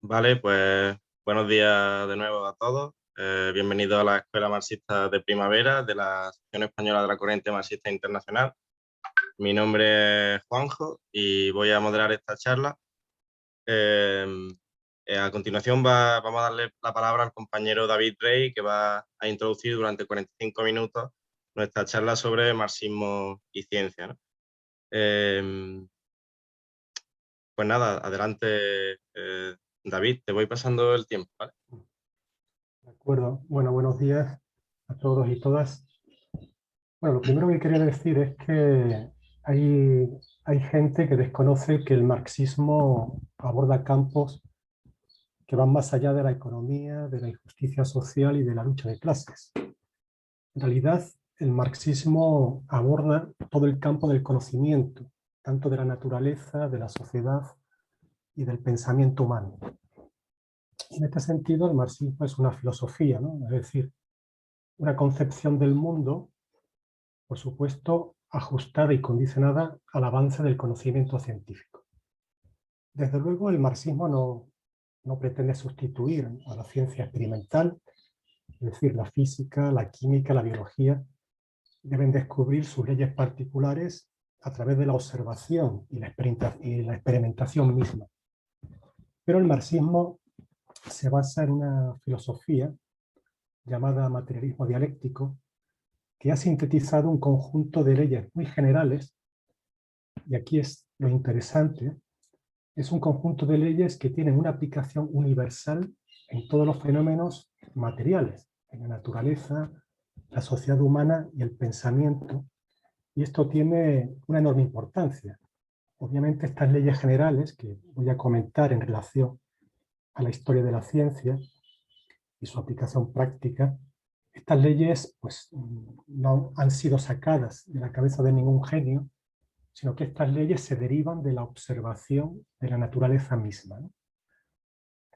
Vale, pues buenos días de nuevo a todos. Bienvenidos a la Escuela Marxista de Primavera de la Sección Española de la Corriente Marxista Internacional. Mi nombre es Juanjo y voy a moderar esta charla. Eh, a continuación vamos a darle la palabra al compañero David Rey, que va a introducir durante 45 minutos nuestra charla sobre marxismo y ciencia, ¿no? Pues nada, adelante, David, te voy pasando el tiempo, ¿vale? De acuerdo. Bueno, buenos días a todos y todas. Bueno, lo primero que quería decir es que hay gente que desconoce que el marxismo aborda campos que van más allá de la economía, de la injusticia social y de la lucha de clases. En realidad, el marxismo aborda todo el campo del conocimiento, tanto de la naturaleza, de la sociedad y del pensamiento humano. En este sentido, el marxismo es una filosofía, ¿no? Es decir, una concepción del mundo, por supuesto, ajustada y condicionada al avance del conocimiento científico. Desde luego, el marxismo no pretende sustituir a la ciencia experimental, es decir, la física, la química, la biología, deben descubrir sus leyes particulares a través de la observación y la experimentación misma. Pero el marxismo se basa en una filosofía llamada materialismo dialéctico, que ha sintetizado un conjunto de leyes muy generales, y aquí es lo interesante, es un conjunto de leyes que tienen una aplicación universal en todos los fenómenos materiales, en la naturaleza, la sociedad humana y el pensamiento, y esto tiene una enorme importancia. Obviamente estas leyes generales, que voy a comentar en relación a la historia de la ciencia y su aplicación práctica, estas leyes pues, no han sido sacadas de la cabeza de ningún genio, sino que estas leyes se derivan de la observación de la naturaleza misma, ¿no?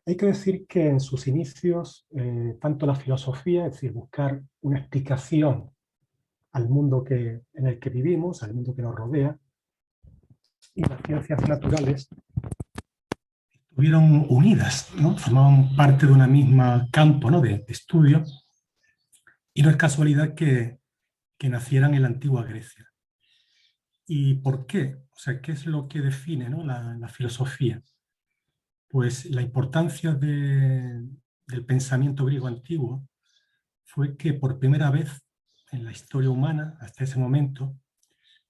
Hay que decir que en sus inicios, tanto la filosofía, es decir, buscar una explicación al mundo en el que vivimos, al mundo que nos rodea, y las ciencias naturales estuvieron unidas, ¿no? Formaban parte de una misma campo, ¿no? de estudio, y no es casualidad que nacieran en la antigua Grecia. ¿Y por qué? O sea, ¿qué es lo que define, ¿no? la filosofía? Pues la importancia del pensamiento griego antiguo fue que por primera vez en la historia humana, hasta ese momento,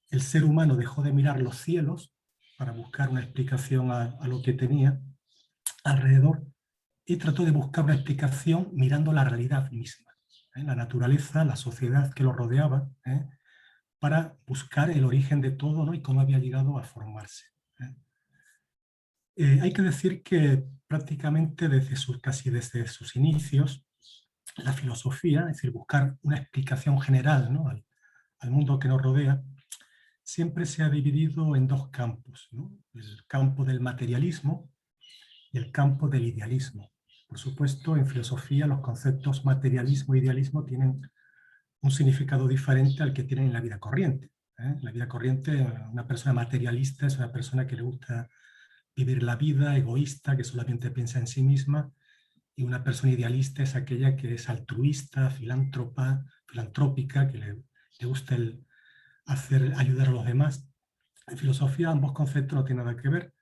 el ser humano dejó de mirar los cielos para buscar una explicación a lo que tenía alrededor y trató de buscar una explicación mirando la realidad misma, la naturaleza, la sociedad que lo rodeaba, para buscar el origen de todo, ¿no? Y cómo había llegado a formarse. Hay que decir que prácticamente casi desde sus inicios, la filosofía, es decir, buscar una explicación general, ¿no? al mundo que nos rodea, siempre se ha dividido en dos campos, ¿no? El campo del materialismo y el campo del idealismo. Por supuesto, en filosofía los conceptos materialismo e idealismo tienen un significado diferente al que tienen en la vida corriente. En la vida corriente, una persona materialista es una persona que le gusta vivir la vida, egoísta, que solamente piensa en sí misma, y una persona idealista es aquella que es altruista, filantrópica, que le gusta ayudar a los demás. En filosofía ambos conceptos no tienen nada que ver.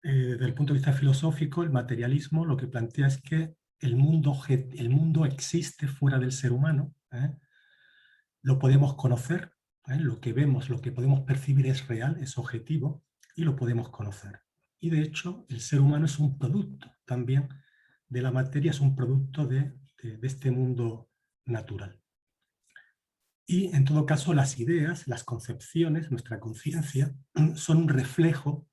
Desde el punto de vista filosófico, el materialismo lo que plantea es que el mundo existe fuera del ser humano, lo podemos conocer, lo que vemos, lo que podemos percibir es real, es objetivo, y lo podemos conocer. Y de hecho, el ser humano es un producto también de la materia, es un producto de este mundo natural. Y en todo caso, las ideas, las concepciones, nuestra conciencia, son un reflejo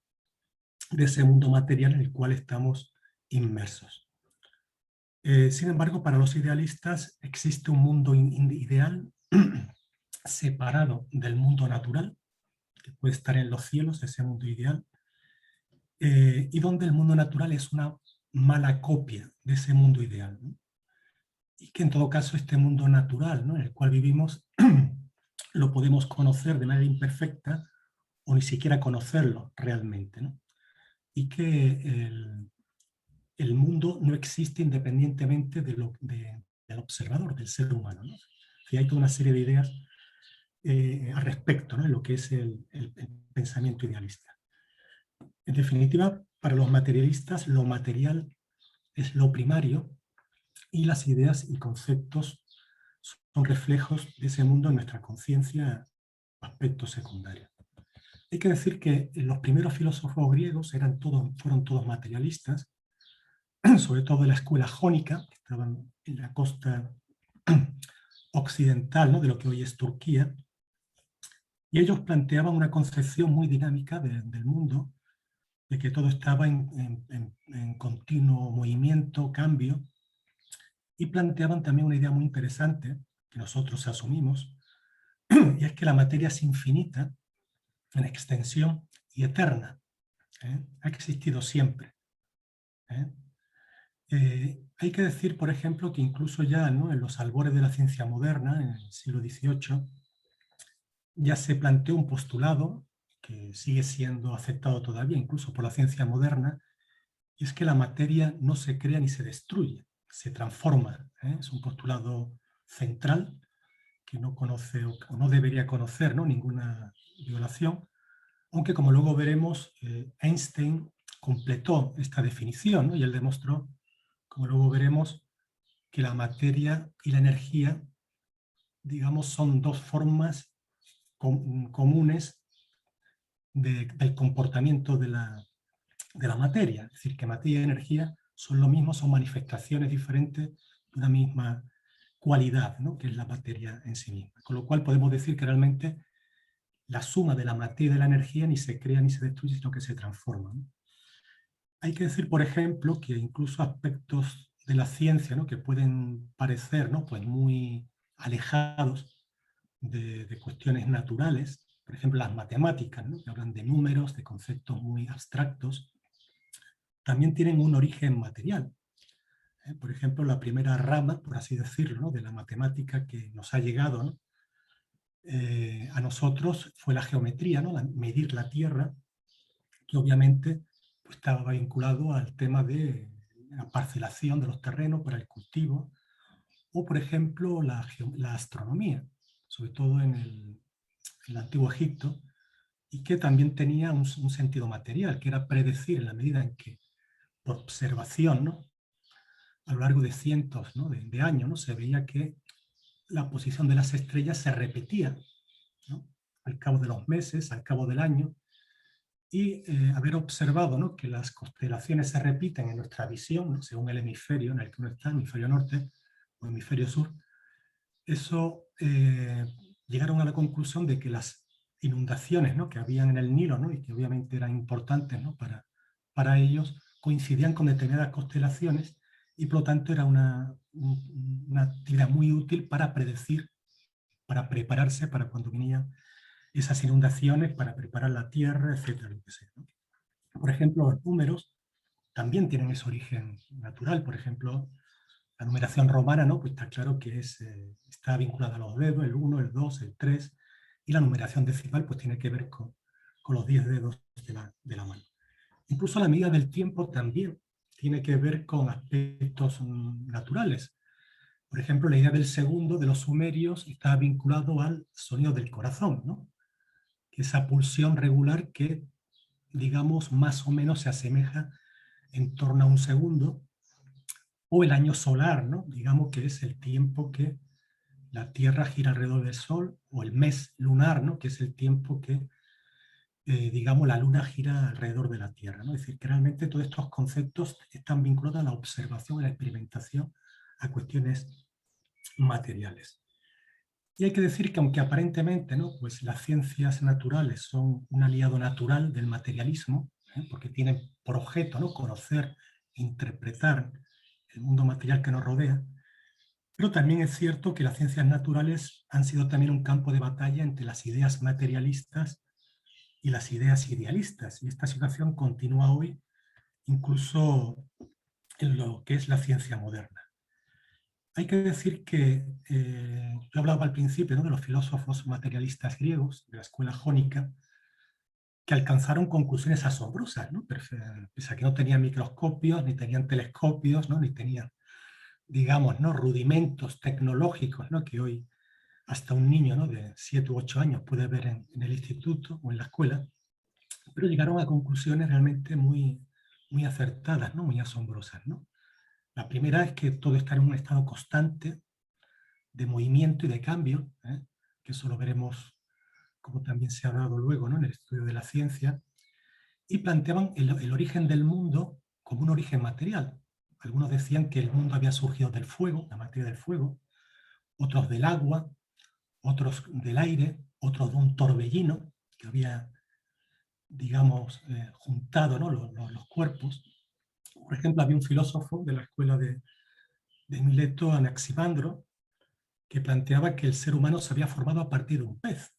de ese mundo material en el cual estamos inmersos. Sin embargo, para los idealistas existe un mundo ideal separado del mundo natural, que puede estar en los cielos, ese mundo ideal, y donde el mundo natural es una mala copia de ese mundo ideal, ¿no? Y que en todo caso este mundo natural, ¿no? en el cual vivimos lo podemos conocer de manera imperfecta o ni siquiera conocerlo realmente, ¿no? Y que el mundo no existe independientemente del observador, del ser humano, ¿no? Y hay toda una serie de ideas al respecto, ¿no? En lo que es el pensamiento idealista. En definitiva, para los materialistas, lo material es lo primario y las ideas y conceptos son reflejos de ese mundo en nuestra conciencia, aspectos secundarios. Hay que decir que los primeros filósofos griegos fueron todos materialistas, sobre todo de la escuela jónica, que estaban en la costa occidental, ¿no?, de lo que hoy es Turquía, y ellos planteaban una concepción muy dinámica del mundo, de que todo estaba en continuo movimiento, cambio, y planteaban también una idea muy interesante, que nosotros asumimos, y es que la materia es infinita en extensión y eterna. Ha existido siempre. Hay que decir, por ejemplo, que incluso ya, ¿no?, en los albores de la ciencia moderna, en el siglo XVIII, ya se planteó un postulado que sigue siendo aceptado todavía, incluso por la ciencia moderna, y es que la materia no se crea ni se destruye, se transforma. Es un postulado central que no conoce o no debería conocer, ¿no?, ninguna violación, aunque como luego veremos, Einstein completó esta definición, ¿no?, y él demostró, como luego veremos, que la materia y la energía, digamos, son dos formas comunes del comportamiento de la materia. Es decir, que materia y energía son lo mismo, son manifestaciones diferentes de una misma cualidad, ¿no?, que es la materia en sí misma. Con lo cual podemos decir que realmente la suma de la materia y de la energía ni se crea ni se destruye, sino que se transforma, ¿no? Hay que decir, por ejemplo, que incluso aspectos de la ciencia, ¿no?, que pueden parecer, ¿no?, pues muy alejados de cuestiones naturales, por ejemplo las matemáticas, ¿no?, que hablan de números, de conceptos muy abstractos, también tienen un origen material. Por ejemplo, la primera rama, por así decirlo, ¿no?, de la matemática que nos ha llegado, ¿no?, a nosotros fue la geometría, ¿no?, medir la tierra, que obviamente pues, estaba vinculado al tema de la parcelación de los terrenos para el cultivo, o por ejemplo la astronomía, sobre todo en el antiguo Egipto, y que también tenía un sentido material, que era predecir en la medida en que, por observación, ¿no?, a lo largo de cientos, ¿no?, de años, ¿no?, se veía que la posición de las estrellas se repetía, ¿no?, al cabo de los meses, al cabo del año, y haber observado, ¿no?, que las constelaciones se repiten en nuestra visión, ¿no?, según el hemisferio en el que uno está, hemisferio norte o hemisferio sur, eso llegaron a la conclusión de que las inundaciones, ¿no?, que habían en el Nilo, ¿no?, y que obviamente eran importantes, ¿no?, para ellos, coincidían con determinadas constelaciones y por lo tanto era una actividad muy útil para predecir, para prepararse para cuando venían esas inundaciones, para preparar la tierra, etcétera, lo que sea, ¿no? Por ejemplo, los números también tienen ese origen natural. Por ejemplo, la numeración romana, ¿no?, pues está claro que está vinculada a los dedos, el 1, el 2, el 3, y la numeración decimal pues tiene que ver con los 10 dedos de la mano. Incluso la medida del tiempo también tiene que ver con aspectos naturales. Por ejemplo, la idea del segundo de los sumerios está vinculado al sonido del corazón, ¿no?, esa pulsión regular que, digamos, más o menos se asemeja en torno a un segundo, o el año solar, ¿no?, digamos que es el tiempo que la Tierra gira alrededor del Sol, o el mes lunar, ¿no?, que es el tiempo que, digamos, la Luna gira alrededor de la Tierra, ¿no? Es decir, que realmente todos estos conceptos están vinculados a la observación, a la experimentación, a cuestiones materiales. Y hay que decir que aunque aparentemente, ¿no?, pues las ciencias naturales son un aliado natural del materialismo, porque tienen por objeto, ¿no?, conocer, interpretar el mundo material que nos rodea, pero también es cierto que las ciencias naturales han sido también un campo de batalla entre las ideas materialistas y las ideas idealistas, y esta situación continúa hoy incluso en lo que es la ciencia moderna. Hay que decir que yo hablaba al principio, ¿no?, de los filósofos materialistas griegos, de la escuela jónica, que alcanzaron conclusiones asombrosas, ¿no? Pese a que no tenían microscopios, ni tenían telescopios, ¿no? Ni tenían, digamos, ¿no? rudimentos tecnológicos, ¿no? Que hoy hasta un niño, ¿no? de 7 u 8 años puede ver en el instituto o en la escuela, pero llegaron a conclusiones realmente muy acertadas, ¿no? Muy asombrosas, ¿no? La primera es que todo está en un estado constante de movimiento y de cambio, ¿eh? Que eso lo veremos como también se ha dado luego, ¿no? En el estudio de la ciencia, y planteaban el origen del mundo como un origen material. Algunos decían que el mundo había surgido del fuego, la materia del fuego, otros del agua, otros del aire, otros de un torbellino que había, digamos, juntado, ¿no? los cuerpos. Por ejemplo, había un filósofo de la escuela de Mileto, Anaximandro, que planteaba que el ser humano se había formado a partir de un pez,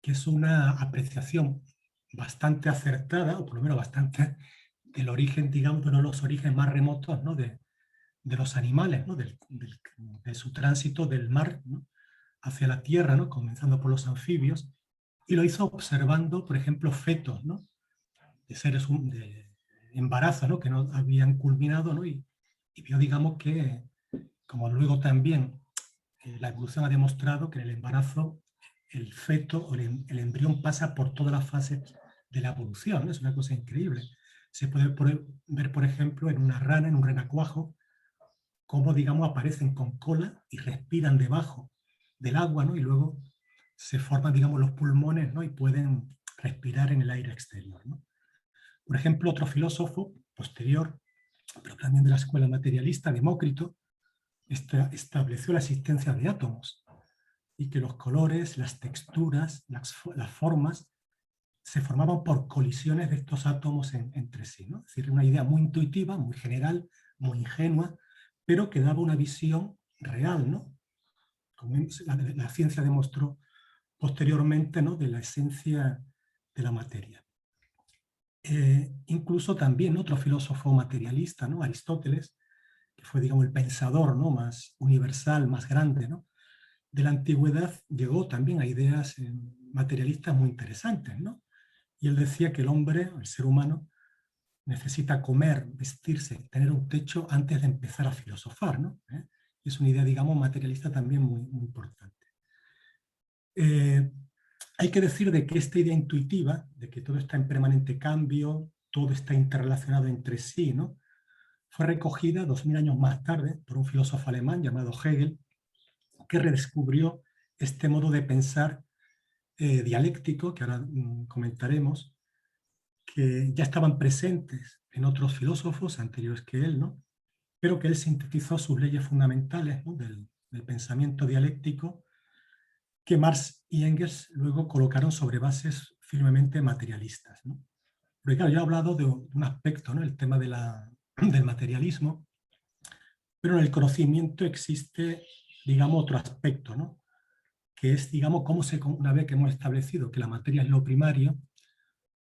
que es una apreciación bastante acertada, o por lo menos bastante del origen, digamos, de uno de los orígenes más remotos, ¿no? de los animales, ¿no? De su tránsito del mar, ¿no? hacia la tierra, ¿no? Comenzando por los anfibios, y lo hizo observando, por ejemplo, fetos, ¿no? De seres de embarazo, ¿no? Que no habían culminado, ¿no? Y vio, digamos, que, como luego también la evolución ha demostrado, que en el embarazo el feto o el embrión pasa por todas las fases de la evolución, ¿no? Es una cosa increíble. Se puede ver, por ejemplo, en una rana, en un renacuajo, cómo, digamos, aparecen con cola y respiran debajo del agua, ¿no? Y luego se forman, digamos, los pulmones, ¿no? Y pueden respirar en el aire exterior, ¿no? Por ejemplo, otro filósofo posterior, pero también de la escuela materialista, Demócrito, estableció la existencia de átomos y que los colores, las texturas, las formas se formaban por colisiones de estos átomos entre sí, ¿no? Es decir, una idea muy intuitiva, muy general, muy ingenua, pero que daba una visión real, ¿no? Como la ciencia demostró posteriormente, ¿no? De la esencia de la materia. Incluso también otro filósofo materialista, ¿no? Aristóteles, que fue, digamos, el pensador, ¿no? más universal, más grande, ¿no? de la antigüedad, llegó también a ideas materialistas muy interesantes, ¿no? Y él decía que el hombre, el ser humano, necesita comer, vestirse, tener un techo antes de empezar a filosofar, ¿no? Es una idea, digamos, materialista también muy importante. Hay que decir de que esta idea intuitiva, de que todo está en permanente cambio, todo está interrelacionado entre sí, ¿no? Fue recogida 2000 años más tarde por un filósofo alemán llamado Hegel, que redescubrió este modo de pensar dialéctico, que ahora comentaremos, que ya estaban presentes en otros filósofos anteriores que él, ¿no? Pero que él sintetizó sus leyes fundamentales, ¿no? del pensamiento dialéctico, que Marx y Engels luego colocaron sobre bases firmemente materialistas, ¿no? Porque claro, yo he hablado de un aspecto, ¿no? El tema del materialismo, pero en el conocimiento existe, digamos, otro aspecto, ¿no? Que es, digamos, una vez que hemos establecido que la materia es lo primario,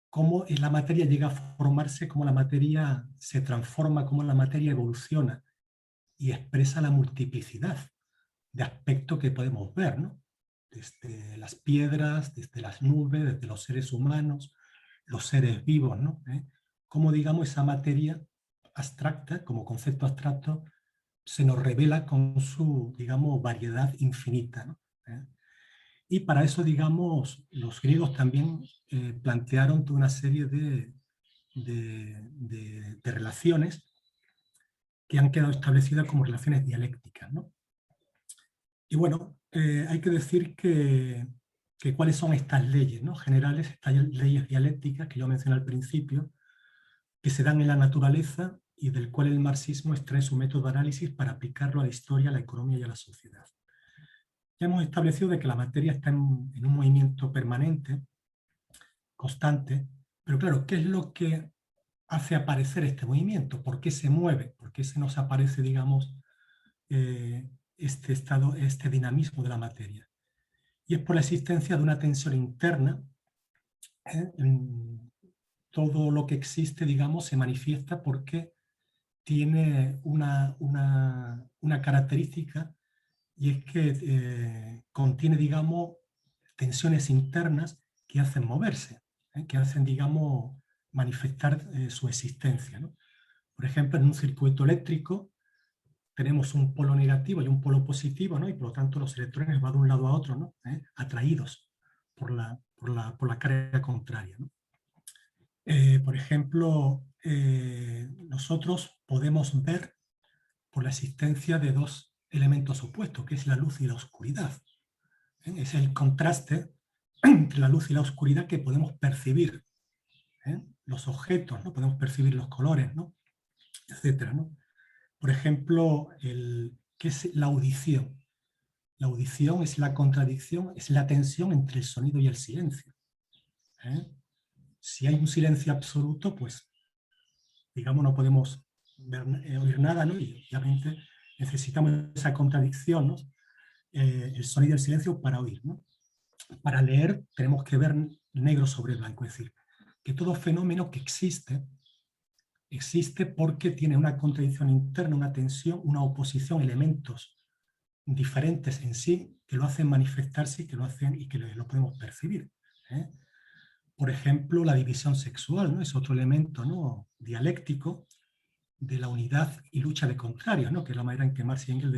cómo la materia llega a formarse, cómo la materia se transforma, cómo la materia evoluciona y expresa la multiplicidad de aspectos que podemos ver, ¿no? Desde las piedras, desde las nubes, desde los seres humanos, los seres vivos, ¿no? Cómo, digamos, esa materia abstracta, como concepto abstracto, se nos revela con su, digamos, variedad infinita, ¿no? Y para eso, digamos, los griegos también plantearon toda una serie de relaciones que han quedado establecidas como relaciones dialécticas, ¿no? Y bueno, hay que decir que cuáles son estas leyes, ¿no? Generales, estas leyes dialécticas que yo mencioné al principio, que se dan en la naturaleza y del cual el marxismo extrae su método de análisis para aplicarlo a la historia, a la economía y a la sociedad. Ya hemos establecido de que la materia está en un movimiento permanente, constante, pero claro, ¿qué es lo que hace aparecer este movimiento? ¿Por qué se mueve? ¿Por qué se nos aparece, digamos, este estado, este dinamismo de la materia? Y es por la existencia de una tensión interna. Todo lo que existe, digamos, se manifiesta porque tiene una característica, y es que contiene, digamos, tensiones internas que hacen moverse. que hacen, digamos, manifestar su existencia, ¿no? Por ejemplo, en un circuito eléctrico tenemos un polo negativo y un polo positivo, ¿no? Y por lo tanto los electrones van de un lado a otro, ¿no? Atraídos por la carga contraria, ¿no? Por ejemplo, nosotros podemos ver por la existencia de dos elementos opuestos, que es la luz y la oscuridad. Es el contraste entre la luz y la oscuridad que podemos percibir. Los objetos, ¿no? Podemos percibir los colores, ¿no? Etcétera, ¿no? Por ejemplo, ¿qué es la audición? La audición es la contradicción, es la tensión entre el sonido y el silencio. Si hay un silencio absoluto, pues, digamos, no podemos oír nada, ¿no? Y obviamente necesitamos esa contradicción, ¿no? El sonido y el silencio para oír, ¿no? Para leer tenemos que ver negro sobre blanco, es decir, que todo fenómeno que existe porque tiene una contradicción interna, una tensión, una oposición, elementos diferentes en sí que lo hacen manifestarse y que lo hacen y que lo podemos percibir. Por ejemplo, la división sexual, ¿no? Es otro elemento, ¿no? Dialéctico de la unidad y lucha de contrarios, ¿no? Que es la manera en que Marx y Engels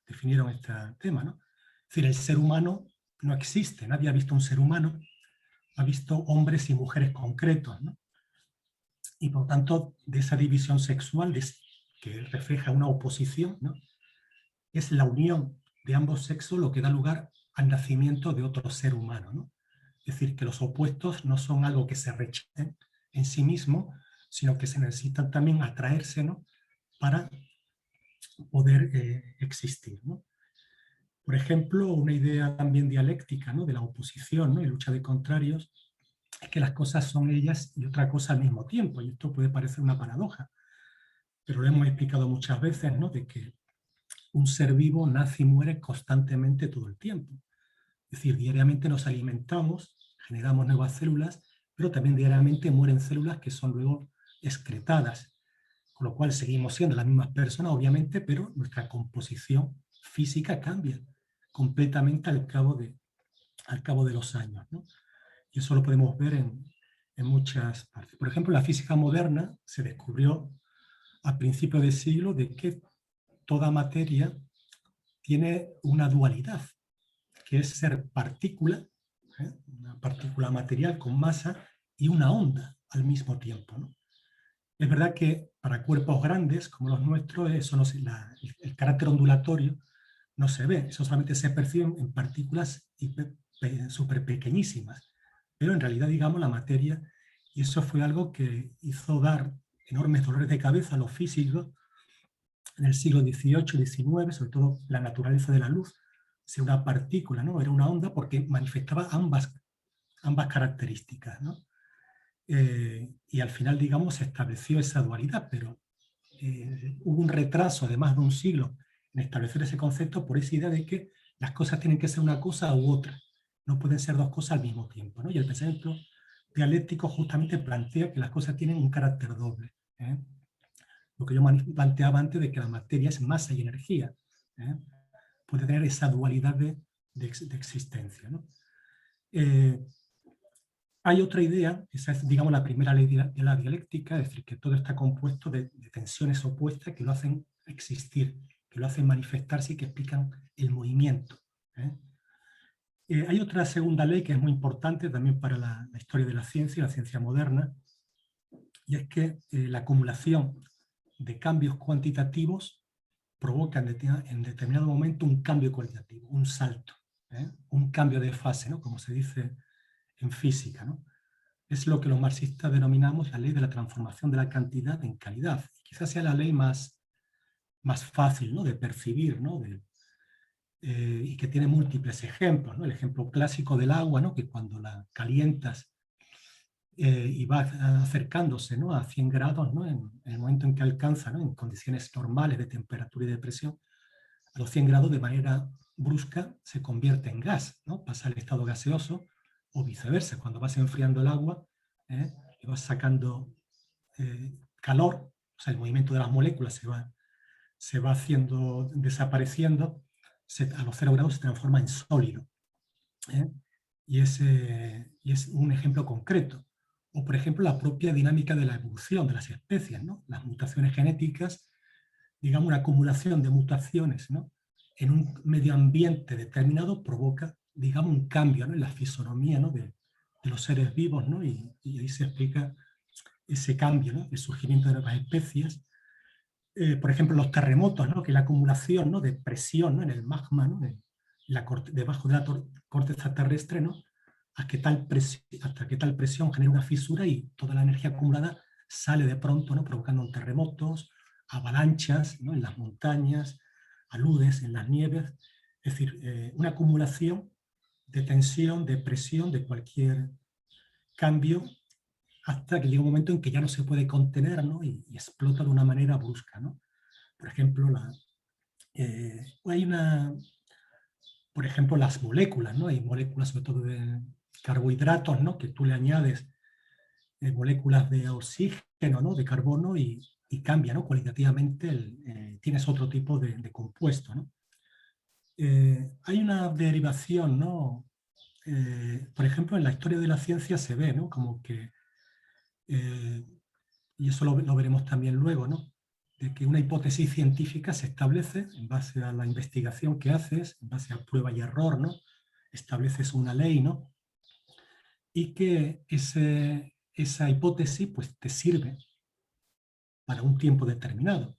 definieron este tema, ¿no? Es decir, el ser humano no existe, nadie ha visto un ser humano, ha visto hombres y mujeres concretos, ¿no? Y por tanto, de esa división sexual que refleja una oposición, ¿no? Es la unión de ambos sexos lo que da lugar al nacimiento de otro ser humano, ¿no? Es decir, que los opuestos no son algo que se rechacen en sí mismo, sino que se necesitan también atraerse, ¿no? Para poder existir, ¿no? Por ejemplo, una idea también dialéctica, ¿no? De la oposición, ¿no? Y lucha de contrarios, es que las cosas son ellas y otra cosa al mismo tiempo, y esto puede parecer una paradoja, pero lo hemos explicado muchas veces, ¿no? De que un ser vivo nace y muere constantemente todo el tiempo. Es decir, diariamente nos alimentamos, generamos nuevas células, pero también diariamente mueren células que son luego excretadas, con lo cual seguimos siendo las mismas personas, obviamente, pero nuestra composición física cambia completamente al cabo de los años, ¿no? Y eso lo podemos ver en muchas partes. Por ejemplo, en la física moderna se descubrió a principios de siglo de que toda materia tiene una dualidad, que es ser partícula, una partícula material con masa y una onda al mismo tiempo, ¿no? Es verdad que para cuerpos grandes como los nuestros, eso no el carácter ondulatorio no se ve, eso solamente se percibe en partículas súper pequeñísimas, pero en realidad, digamos, la materia, y eso fue algo que hizo dar enormes dolores de cabeza a los físicos en el siglo XVIII y XIX, sobre todo la naturaleza de la luz, si una partícula, ¿no? Era una onda porque manifestaba ambas características, ¿no? Y al final, digamos, se estableció esa dualidad, pero hubo un retraso de más de un siglo en establecer ese concepto por esa idea de que las cosas tienen que ser una cosa u otra, no pueden ser dos cosas al mismo tiempo, ¿no? Y el pensamiento dialéctico justamente plantea que las cosas tienen un carácter doble, ¿eh? Lo que yo planteaba antes de que la materia es masa y energía, ¿eh? Puede tener esa dualidad de existencia, ¿no? Hay otra idea, esa es, digamos, la primera ley de la dialéctica, es decir, que todo está compuesto de tensiones opuestas que lo hacen existir, que lo hacen manifestarse y que explican el movimiento, ¿eh? Hay otra segunda ley que es muy importante también para la historia de la ciencia moderna, y es que la acumulación de cambios cuantitativos provoca en determinado momento un cambio cualitativo, un salto, un cambio de fase, ¿no? Como se dice en física, ¿no? Es lo que los marxistas denominamos la ley de la transformación de la cantidad en calidad. Quizás sea la ley más fácil, ¿no? De percibir, ¿no? Y que tiene múltiples ejemplos, ¿no? El ejemplo clásico del agua, ¿no? Que cuando la calientas y va acercándose, ¿no? A 100 grados, ¿no? En el momento en que alcanza, ¿no? En condiciones normales de temperatura y de presión, a los 100 grados de manera brusca se convierte en gas, ¿no? Pasa al estado gaseoso, o viceversa, cuando vas enfriando el agua y vas sacando calor, o sea, el movimiento de las moléculas se va haciendo, desapareciendo, a los 0 grados se transforma en sólido. ¿eh? Y es un ejemplo concreto. o por ejemplo la propia dinámica de la evolución de las especies, ¿no? Las mutaciones genéticas, digamos una acumulación de mutaciones, ¿no?, en un medio ambiente determinado provoca, digamos, un cambio, ¿no?, en la fisonomía, ¿no?, de los seres vivos, ¿no? Y ahí se explica ese cambio, ¿no?, el surgimiento de nuevas especies. Por ejemplo, los terremotos, ¿no?, que la acumulación, ¿no?, de presión, ¿no?, en el magma, ¿no?, debajo de la corteza terrestre, ¿no?, hasta que tal presión genera una fisura y toda la energía acumulada sale de pronto, ¿no?, provocando terremotos, avalanchas, ¿no?, en las montañas, aludes en las nieves. Es decir, una acumulación de tensión, de presión, de cualquier cambio, hasta que llega un momento en que ya no se puede contener, ¿no?, y explota de una manera brusca, ¿no? Por ejemplo, hay por ejemplo, las moléculas, ¿no? Hay moléculas sobre todo de carbohidratos, ¿no?, que tú le añades moléculas de oxígeno, ¿no?, de carbono y cambia, ¿no?, cualitativamente, tienes otro tipo de compuesto, ¿no? Hay una derivación, ¿no? Por ejemplo, en la historia de la ciencia se ve, ¿no?, como que, y eso lo veremos también luego, ¿no?, de que una hipótesis científica se establece en base a la investigación que haces, en base a prueba y error, ¿no? Estableces una ley, ¿no? Y que esa hipótesis pues, te sirve para un tiempo determinado.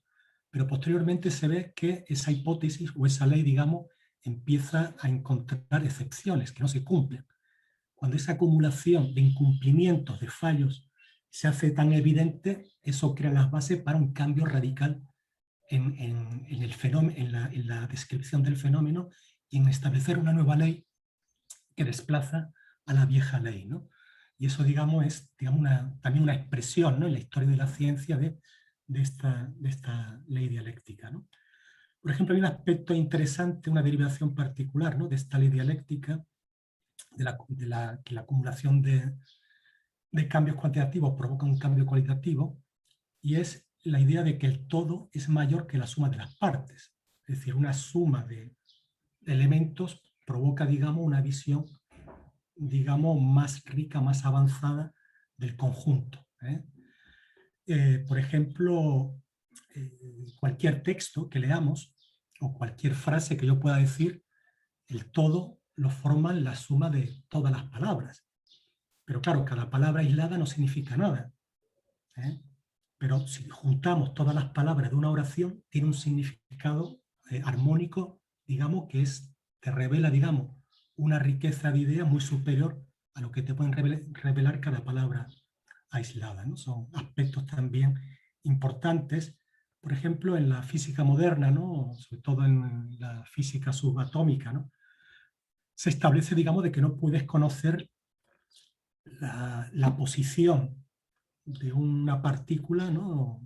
Pero posteriormente se ve que esa hipótesis o esa ley, digamos, empieza a encontrar excepciones que no se cumplen. Cuando esa acumulación de incumplimientos, de fallos, se hace tan evidente, eso crea las bases para un cambio radical en el fenómeno, en la descripción del fenómeno y en establecer una nueva ley que desplaza a la vieja ley, ¿no? Y eso, digamos, es también una expresión, ¿no?, en la historia de la ciencia de esta ley dialéctica, ¿no? Por ejemplo, hay un aspecto interesante, una derivación particular, ¿no?, de esta ley dialéctica, que la acumulación de cambios cuantitativos provoca un cambio cualitativo, y es la idea de que el todo es mayor que la suma de las partes. Es decir, una suma de elementos provoca, digamos, una visión, digamos, más rica, más avanzada del conjunto, ¿eh? Por ejemplo, cualquier texto que leamos o cualquier frase que yo pueda decir, el todo lo forman la suma de todas las palabras. Pero claro, cada palabra aislada no significa nada, ¿eh? Pero si juntamos todas las palabras de una oración, tiene un significado armónico, digamos, te revela, digamos, una riqueza de ideas muy superior a lo que te pueden revelar cada palabra aislada, ¿no? Son aspectos también importantes, por ejemplo, en la física moderna, ¿no?, sobre todo en la física subatómica, ¿no?, se establece, digamos, de que no puedes conocer la posición de una partícula, ¿no?,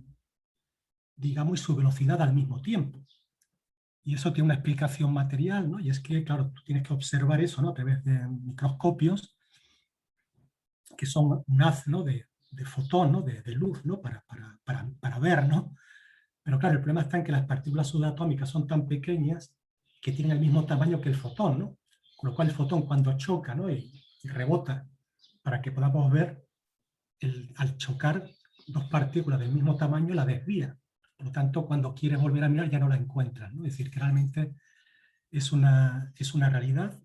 digamos, y su velocidad al mismo tiempo. Y eso tiene una explicación material, ¿no? Y es que, claro, tú tienes que observar eso, ¿no?, a través de microscopios, que son un haz, ¿no?, de fotón, ¿no?, de luz, ¿no?, para ver, ¿no? Pero claro, el problema está en que las partículas subatómicas son tan pequeñas que tienen el mismo tamaño que el fotón, ¿no? Con lo cual el fotón, cuando choca, ¿no?, y rebota, para que podamos ver, al chocar dos partículas del mismo tamaño, la desvía. Por lo tanto, cuando quieres volver a mirar ya no la encuentras, ¿no? Es decir, que realmente es una realidad,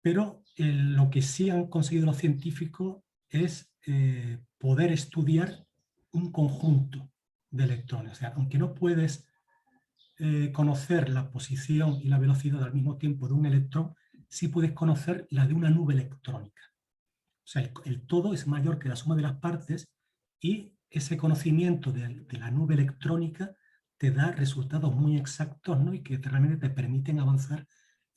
pero lo que sí han conseguido los científicos es poder estudiar un conjunto de electrones. O sea, aunque no puedes conocer la posición y la velocidad al mismo tiempo de un electrón, sí puedes conocer la de una nube electrónica. O sea, el todo es mayor que la suma de las partes, y ese conocimiento de la nube electrónica te da resultados muy exactos, ¿no?, y que realmente te permiten avanzar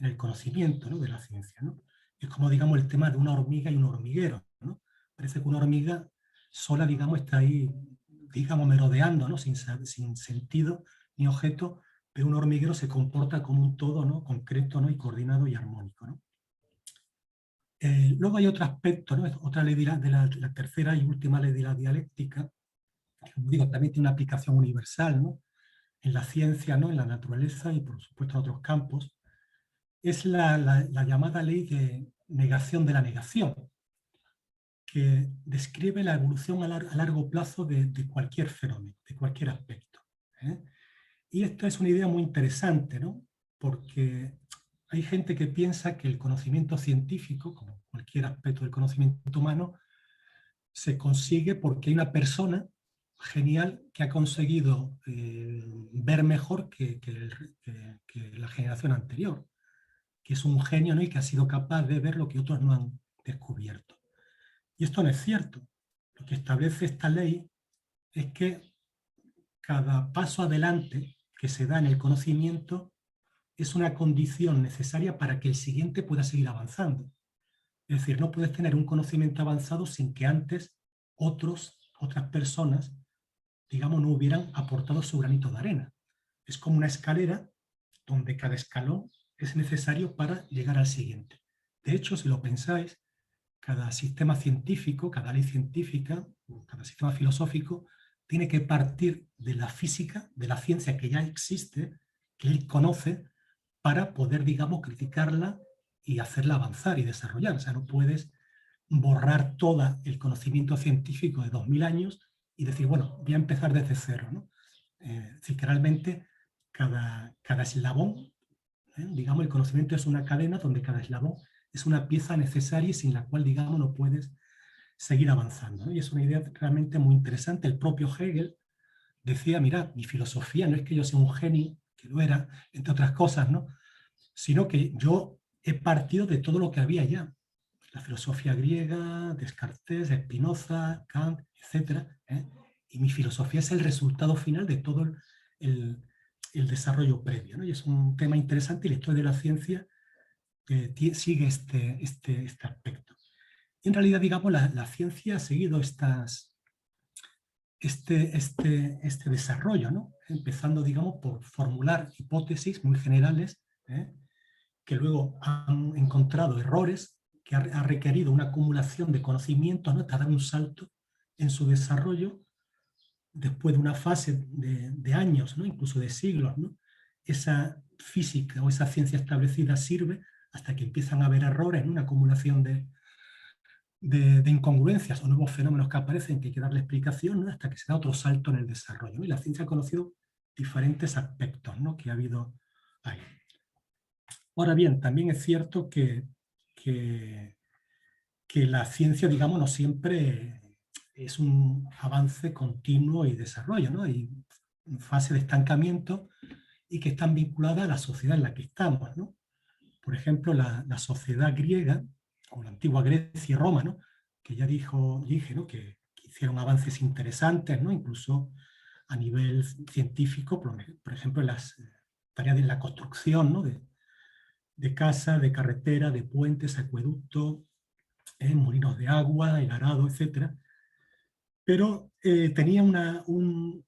en el conocimiento, ¿no?, de la ciencia, ¿no? Es como, digamos, el tema de una hormiga y un hormiguero, ¿no? Parece que una hormiga sola, digamos, está ahí, digamos, merodeando, ¿no?, sin sentido ni objeto, pero un hormiguero se comporta como un todo, ¿no?, concreto, ¿no?, y coordinado y armónico, ¿no? Luego hay otro aspecto, ¿no?, otra ley de la tercera y última ley de la dialéctica, que, como digo, también tiene una aplicación universal, ¿no?, en la ciencia, ¿no?, en la naturaleza y, por supuesto, en otros campos. Es la llamada ley de negación de la negación, que describe la evolución a largo plazo de cualquier fenómeno, de cualquier aspecto. Y esto es una idea muy interesante, ¿no? Porque hay gente que piensa que el conocimiento científico, como cualquier aspecto del conocimiento humano, se consigue porque hay una persona genial que ha conseguido ver mejor que la generación anterior, que es un genio, ¿no? Y que ha sido capaz de ver lo que otros no han descubierto. Y esto no es cierto. Lo que establece esta ley es que cada paso adelante que se da en el conocimiento es una condición necesaria para que el siguiente pueda seguir avanzando. Es decir, no puedes tener un conocimiento avanzado sin que antes otras personas, digamos, no hubieran aportado su granito de arena. Es como una escalera donde cada escalón es necesario para llegar al siguiente. De hecho, si lo pensáis, cada sistema científico, cada ley científica, cada sistema filosófico, tiene que partir de la física, de la ciencia que ya existe, que él conoce, para poder, digamos, criticarla y hacerla avanzar y desarrollar. O sea, no puedes borrar todo el conocimiento científico de 2000 años y decir, bueno, voy a empezar desde cero, ¿no? Es decir, que realmente cada eslabón, digamos, el conocimiento es una cadena donde cada eslabón es una pieza necesaria y sin la cual, digamos, no puedes seguir avanzando, ¿no? Y es una idea realmente muy interesante. El propio Hegel decía, mira, mi filosofía no es que yo sea un genio, que lo era, entre otras cosas, ¿no? Sino que yo he partido de todo lo que había ya. La filosofía griega, Descartes, Spinoza, Kant, etc. Y mi filosofía es el resultado final de todo el desarrollo previo, ¿no? Y es un tema interesante y la historia de la ciencia sigue este aspecto. Y en realidad, digamos, la ciencia ha seguido este desarrollo, ¿no? Empezando, digamos, por formular hipótesis muy generales, que luego han encontrado errores, que ha requerido una acumulación de conocimientos, ¿no? Hasta dar un salto en su desarrollo, después de una fase de años, ¿no? Incluso de siglos, ¿no? Esa física o esa ciencia establecida sirve hasta que empiezan a haber errores, ¿no? Una acumulación de incongruencias o nuevos fenómenos que aparecen que hay que darle explicación, ¿no? Hasta que se da otro salto en el desarrollo, ¿no? Y la ciencia ha conocido diferentes aspectos, ¿no? Que ha habido ahí. Ahora bien, también es cierto que, que la ciencia, digamos, no siempre es un avance continuo y desarrollo, ¿no? Hay fase de estancamiento y que están vinculadas a la sociedad en la que estamos, ¿no? Por ejemplo, la sociedad griega, o la antigua Grecia y Roma, ¿no? Que ya dije, ¿no? Que hicieron avances interesantes, ¿no? Incluso a nivel científico, por ejemplo, en las tareas de la construcción, ¿no? De casas, de carretera, de puentes, acueductos, molinos de agua, el arado, etc. Pero tenía un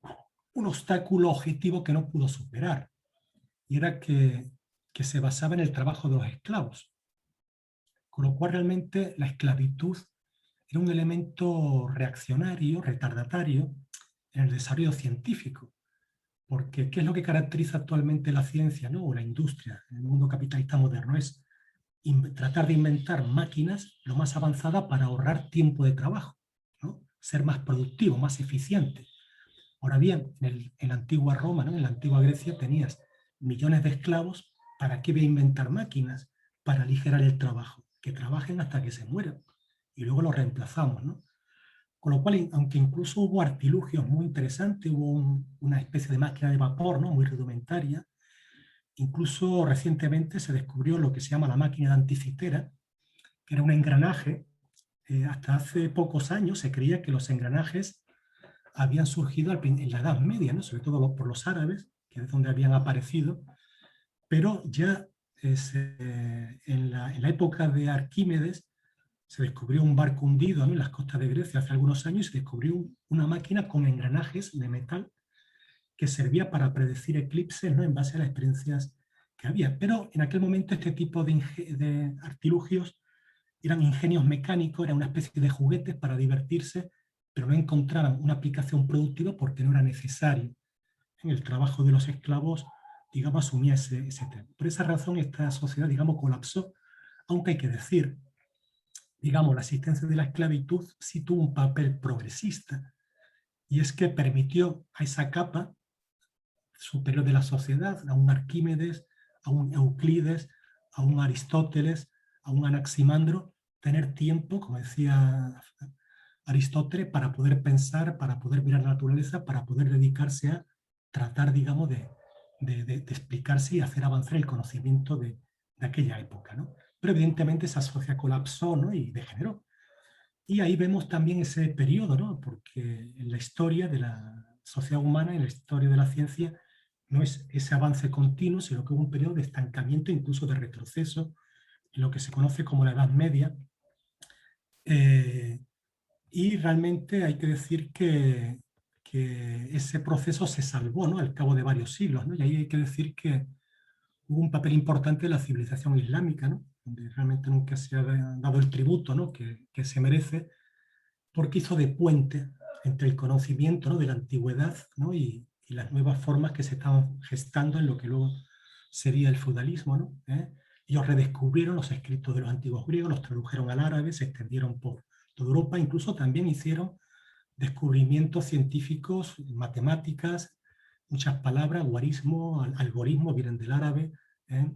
obstáculo objetivo que no pudo superar, y era que se basaba en el trabajo de los esclavos, con lo cual realmente la esclavitud era un elemento reaccionario, retardatario en el desarrollo científico, porque ¿qué es lo que caracteriza actualmente la ciencia, ¿no? O la industria en el mundo capitalista moderno? Es tratar de inventar máquinas lo más avanzadas para ahorrar tiempo de trabajo, ¿no? Ser más productivo, más eficiente. Ahora bien, en la antigua Roma, ¿no? En la antigua Grecia tenías millones de esclavos. ¿Para qué voy a inventar máquinas? Para aligerar el trabajo, que trabajen hasta que se mueran y luego los reemplazamos, ¿no? Con lo cual, aunque incluso hubo artilugios muy interesantes, hubo una especie de máquina de vapor, ¿no? Muy rudimentaria. Incluso recientemente se descubrió lo que se llama la máquina de Anticitera, que era un engranaje. Hasta hace pocos años se creía que los engranajes habían surgido en la Edad Media, ¿no? Sobre todo por los árabes, que es donde habían aparecido, pero ya en la época de Arquímedes se descubrió un barco hundido, ¿no? En las costas de Grecia hace algunos años y se descubrió una máquina con engranajes de metal que servía para predecir eclipses, ¿no? En base a las experiencias que había. Pero en aquel momento este tipo de artilugios eran ingenios mecánicos, era una especie de juguetes para divertirse, pero no encontraban una aplicación productiva porque no era necesario. En el trabajo de los esclavos, digamos, asumía ese tema. Por esa razón esta sociedad, digamos, colapsó, aunque hay que decir digamos, la existencia de la esclavitud sí tuvo un papel progresista, y es que permitió a esa capa superior de la sociedad, a un Arquímedes, a un Euclides, a un Aristóteles, a un Anaximandro, tener tiempo, como decía Aristóteles, para poder pensar, para poder mirar la naturaleza, para poder dedicarse a tratar, digamos, de explicarse y hacer avanzar el conocimiento de aquella época, ¿no? Pero evidentemente esa sociedad colapsó, ¿no? Y degeneró. Y ahí vemos también ese periodo, ¿no? Porque en la historia de la sociedad humana, en la historia de la ciencia, no es ese avance continuo, sino que hubo un periodo de estancamiento, incluso de retroceso, en lo que se conoce como la Edad Media. Eh, y realmente hay que decir que ese proceso se salvó, ¿no? Al cabo de varios siglos, ¿no? Y ahí hay que decir que hubo un papel importante de la civilización islámica, ¿no? Donde realmente nunca se ha dado el tributo, ¿no? que se merece, porque hizo de puente entre el conocimiento, ¿no? de la antigüedad, ¿no? y las nuevas formas que se estaban gestando en lo que luego sería el feudalismo, ¿no? Ellos redescubrieron los escritos de los antiguos griegos, los tradujeron al árabe, se extendieron por toda Europa, incluso también hicieron descubrimientos científicos, matemáticas, muchas palabras, guarismo, algoritmo, vienen del árabe, ¿eh?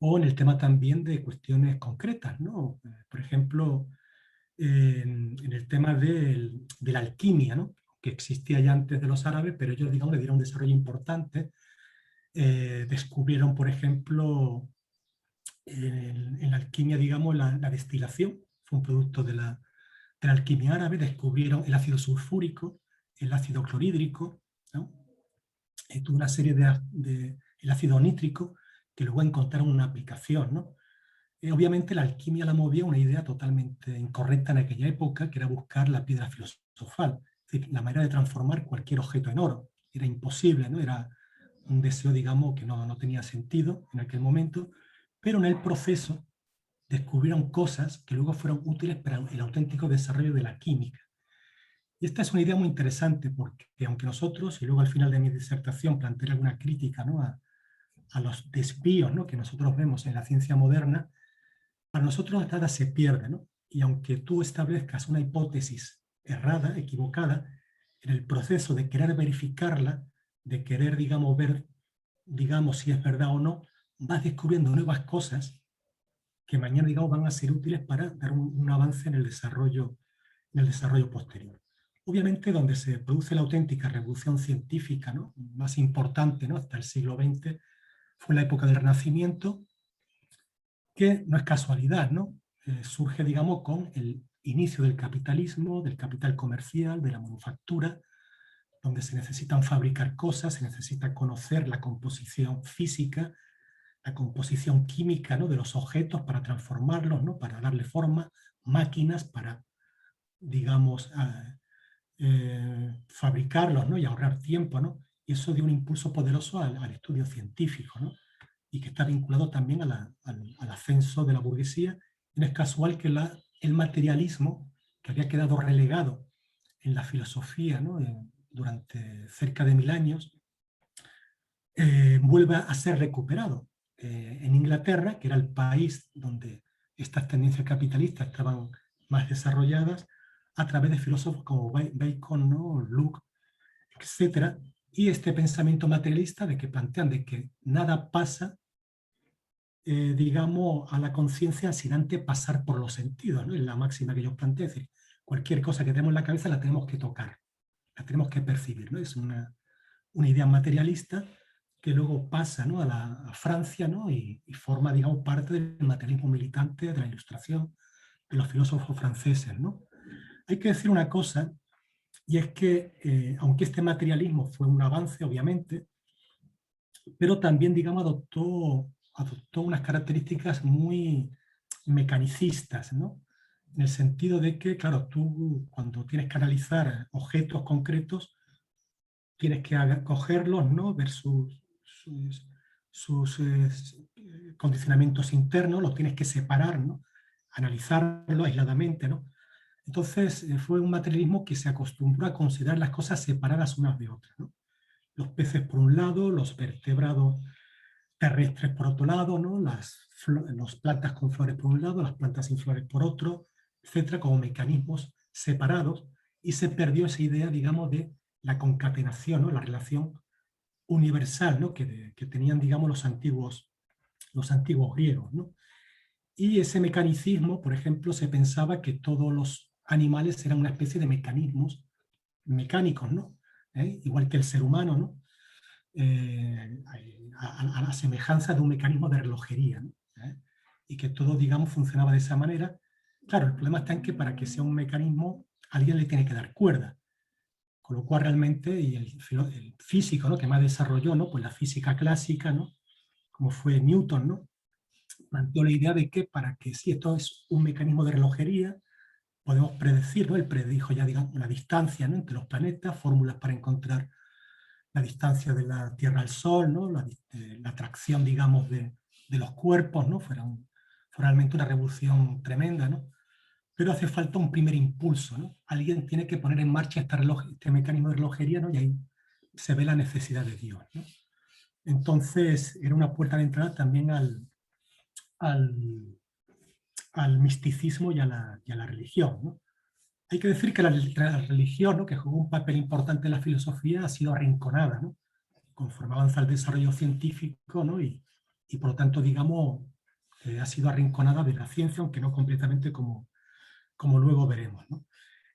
O en el tema también de cuestiones concretas, ¿no? Por ejemplo, en el tema de la alquimia, ¿no? Que existía ya antes de los árabes, pero ellos, digamos, le dieron un desarrollo importante. Descubrieron, por ejemplo, en la alquimia, digamos, la destilación, fue un producto de la alquimia árabe. Descubrieron el ácido sulfúrico, el ácido clorhídrico, ¿no? Toda una serie el ácido nítrico, que luego encontraron una aplicación, ¿no? Obviamente la alquimia la movía una idea totalmente incorrecta en aquella época, que era buscar la piedra filosofal, es decir, la manera de transformar cualquier objeto en oro. Era imposible, ¿no? Era un deseo, digamos, que no tenía sentido en aquel momento, pero en el proceso descubrieron cosas que luego fueron útiles para el auténtico desarrollo de la química. Y esta es una idea muy interesante porque aunque nosotros, y luego al final de mi disertación planteé alguna crítica, ¿no? a los desvíos, ¿no? que nosotros vemos en la ciencia moderna, para nosotros nada se pierde, ¿no? Y aunque tú establezcas una hipótesis errada, equivocada, en el proceso de querer verificarla, de querer, digamos, ver, digamos, si es verdad o no, vas descubriendo nuevas cosas que mañana, digamos, van a ser útiles para dar un avance en el desarrollo posterior. Obviamente, donde se produce la auténtica revolución científica, ¿no? Más importante, ¿no? Hasta el siglo XX, fue la época del Renacimiento, que no es casualidad, ¿no? Surge, digamos, con el inicio del capitalismo, del capital comercial, de la manufactura, donde se necesitan fabricar cosas, se necesita conocer la composición física, la composición química, ¿no? de los objetos para transformarlos, ¿no? para darle forma, máquinas para, digamos, fabricarlos, ¿no? y ahorrar tiempo, ¿no? Y eso dio un impulso poderoso al estudio científico, ¿no? Y que está vinculado también al ascenso de la burguesía. Y no es casual que el materialismo, que había quedado relegado en la filosofía, ¿no? Durante cerca de 1000 años, vuelva a ser recuperado. En Inglaterra, que era el país donde estas tendencias capitalistas estaban más desarrolladas, a través de filósofos como Bacon, ¿no? Locke, etcétera, y este pensamiento materialista de que plantean de que nada pasa, digamos, a la conciencia sin antes pasar por los sentidos, ¿no? Es la máxima que ellos plantean, es decir, cualquier cosa que tenemos en la cabeza la tenemos que tocar, la tenemos que percibir, ¿no? Es una idea materialista que luego pasa, ¿no? a Francia, ¿no? y forma, digamos, parte del materialismo militante de la Ilustración de los filósofos franceses, ¿no? Hay que decir una cosa, y es que, aunque este materialismo fue un avance, obviamente, pero también, digamos, adoptó unas características muy mecanicistas, ¿no? En el sentido de que, claro, tú cuando tienes que analizar objetos concretos, tienes que cogerlos, ¿no? Ver sus condicionamientos internos, los tienes que separar, ¿no? Analizarlo aisladamente, ¿no? Entonces fue un materialismo que se acostumbró a considerar las cosas separadas unas de otras, ¿no? Los peces por un lado, los vertebrados terrestres por otro lado, ¿no? Las plantas con flores por un lado, las plantas sin flores por otro, etcétera, como mecanismos separados, y se perdió esa idea, digamos, de la concatenación, ¿no? La relación universal, ¿no? que tenían, digamos, los antiguos griegos, ¿no? Y ese mecanicismo, por ejemplo, se pensaba que todos los animales eran una especie de mecanismos mecánicos, ¿no? Igual que el ser humano, ¿no? A la semejanza de un mecanismo de relojería, ¿no? Y que todo, digamos, funcionaba de esa manera. Claro, el problema está en que para que sea un mecanismo, alguien le tiene que dar cuerda. Con lo cual realmente, y el físico, ¿no? que más desarrolló, ¿no? Pues la física clásica, ¿no? Como fue Newton, ¿no? Planteó la idea de que para que si esto es un mecanismo de relojería, podemos predecir, ¿no? Él predijo ya, digamos, la distancia, ¿no? entre los planetas, fórmulas para encontrar la distancia de la Tierra al Sol, ¿no? La atracción, digamos, de los cuerpos, ¿no? Fue realmente una revolución tremenda, ¿no? Pero hace falta un primer impulso, ¿no? Alguien tiene que poner en marcha este mecanismo de relojería, ¿no? Y ahí se ve la necesidad de Dios, ¿no? Entonces, era una puerta de entrada también al, al misticismo y a la religión, ¿no? Hay que decir que la religión, ¿no? que jugó un papel importante en la filosofía, ha sido arrinconada, ¿no? Conforme avanza el desarrollo científico, ¿no? y por lo tanto, digamos, ha sido arrinconada de la ciencia, aunque no completamente como luego veremos, ¿no?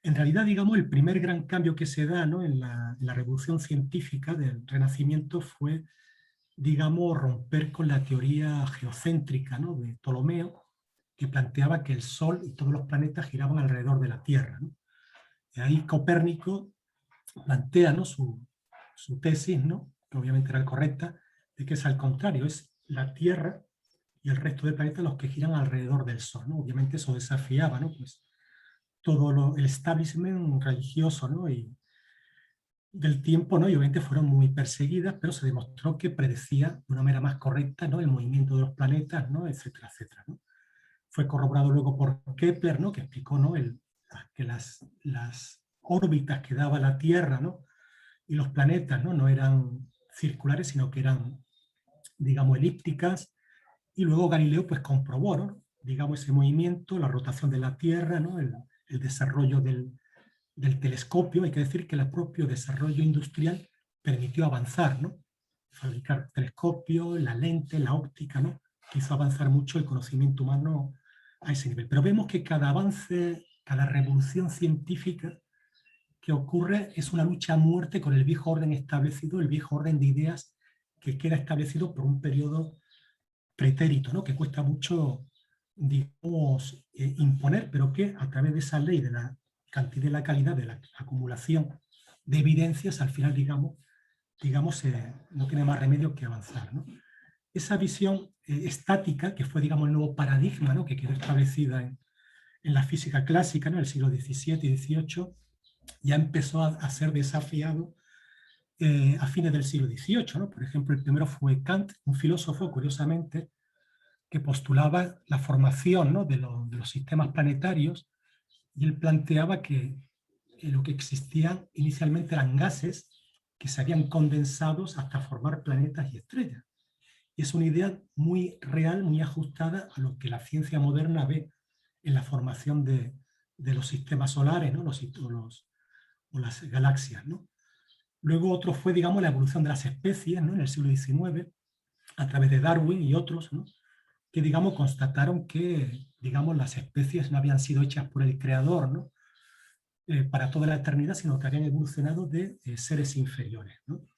En realidad, digamos, el primer gran cambio que se da, ¿no? en la revolución científica del Renacimiento fue, digamos, romper con la teoría geocéntrica, ¿no? de Ptolomeo, que planteaba que el Sol y todos los planetas giraban alrededor de la Tierra, ¿no? Y ahí Copérnico plantea, ¿no? su tesis, ¿no? que obviamente era correcta, de que es al contrario, es la Tierra y el resto del planeta los que giran alrededor del Sol, ¿no? Obviamente eso desafiaba, ¿no? Pues todo el establishment religioso, ¿no? y del tiempo, ¿no? y obviamente fueron muy perseguidas, pero se demostró que predecía de una manera más correcta, ¿no? el movimiento de los planetas, ¿no? etcétera, etcétera, ¿no? Fue corroborado luego por Kepler, ¿no? que explicó, ¿no? que las órbitas que daba la Tierra, ¿no? y los planetas, ¿no? eran circulares, sino que eran, digamos, elípticas. Y luego Galileo pues comprobó, ¿no? digamos, ese movimiento, la rotación de la Tierra, ¿no? el desarrollo del telescopio. Hay que decir que el propio desarrollo industrial permitió avanzar, ¿no? fabricar telescopios, la lente, la óptica, ¿no? que hizo avanzar mucho el conocimiento humano a ese nivel. Pero vemos que cada avance, cada revolución científica que ocurre es una lucha a muerte con el viejo orden establecido, el viejo orden de ideas que queda establecido por un periodo pretérito, ¿no? que cuesta mucho, digamos, imponer, pero que a través de esa ley de la cantidad y la calidad de la acumulación de evidencias, al final, digamos no tiene más remedio que avanzar, ¿no? Esa visión estática, que fue, digamos, el nuevo paradigma, ¿no? que quedó establecida en la física clásica, ¿no? el siglo XVII y XVIII, ya empezó a ser desafiado a fines del siglo XVIII, ¿no? Por ejemplo, el primero fue Kant, un filósofo, curiosamente, que postulaba la formación, ¿no? de los sistemas planetarios, y él planteaba que lo que existían inicialmente eran gases que se habían condensado hasta formar planetas y estrellas. Y es una idea muy real, muy ajustada a lo que la ciencia moderna ve en la formación de los sistemas solares, ¿no? o las galaxias, ¿no? Luego otro fue, digamos, la evolución de las especies, ¿no? en el siglo XIX, a través de Darwin y otros, ¿no? que, digamos, constataron que, digamos, las especies no habían sido hechas por el creador, ¿no? Para toda la eternidad, sino que habían evolucionado de seres inferiores, ¿no?